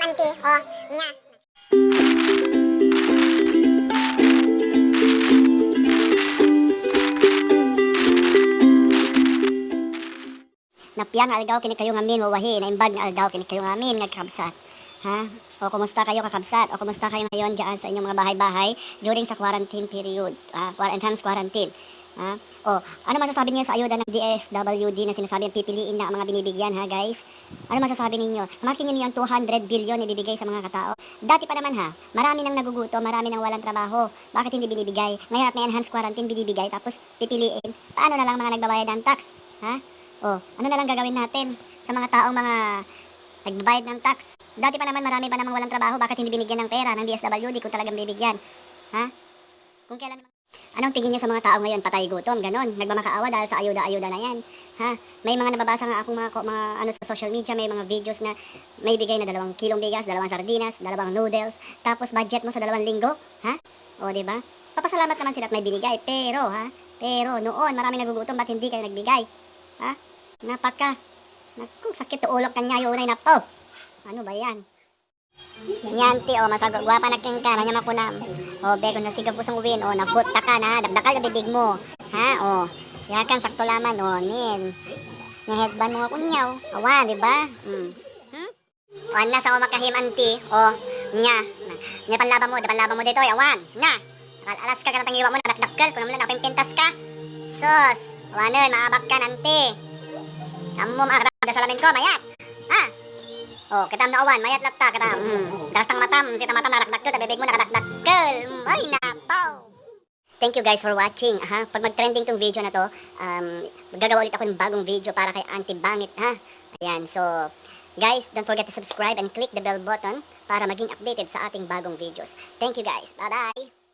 auntie, oh, nga. Napiyang algaw kini kayo ngamin wawahi na imbag nga algaw kini kayo ngamin nga kakabsat. Ha? O kumusta kayo kakabsat? O kumusta kayo ngayon diyan sa inyong mga bahay-bahay during sa quarantine period, enhanced quarantine. Ha? O, ano masasabi niyo sa ayuda ng DSWD na sinasabi pipiliin na ang mga binibigyan, ha guys? Ano masasabi ninyo? Makin niyo yung 200 billion ibibigay sa mga katao. Dati pa naman ha, marami nang nagugutom, marami nang walang trabaho. Bakit hindi binibigay? Ngayon at may enhanced quarantine binibigay tapos pipiliin. Paano na lang mga nagbabayad ng tax? Ha? O, ano na lang gagawin natin sa mga taong mga nagbabayad ng tax? Dati pa naman marami pa namang walang trabaho, bakit hindi binigyan ng pera ng DSWD kung talagang bibigyan? Ha? Kung kailan naman... Anong tingin niyo sa mga tao ngayon? Patay gutom, ganon. Nagmamakaawa dahil sa ayuda-ayuda na yan. Ha? May mga nababasa nga akong mga ano sa social media, may mga videos na may bigay na 2 kilong bigas, 2 sardinas, 2 noodles, tapos budget mo sa 2 linggo. Ha? O, diba? Papasalamat naman sila at may binigay. Pero, ha? Pero, noon, maraming nagugutom, ba't hindi kayo nagbigay? Ha? Napaka. Naku, sakit to ulok kanya yun ay napo. Ano ba yan? Nyanti o masagwa gwapa na king ka, nanya makunam. O beko na sigap pusang uwin o nabuta ka na, dagdakal na bibig mo. Ha o. Yakan sakto laman o nin. Nya headband mo kunyaw. Awa, di ba? O na sa o makahim anti o nya. Nya panlaba mo dito, awan. Na. Alas ka kanang iwa mo na dakdakal kun naman na pintas ka. Sus, awanen maabak ka nanti. Amom arada salamin ko, mayat. Ha? Oh, katam na awan, mayat latta, katam. Dastang matam, sita matam narakdakkel, tabibig mo nakadakdakkel. Ay, napaw. Thank you guys for watching. Ha? Pag mag-trending tong video na to, gagawa ulit ako ng bagong video para kay Auntie Bangit, ha? Ayan, so, guys, don't forget to subscribe and click the bell button para maging updated sa ating bagong videos. Thank you guys. Bye-bye.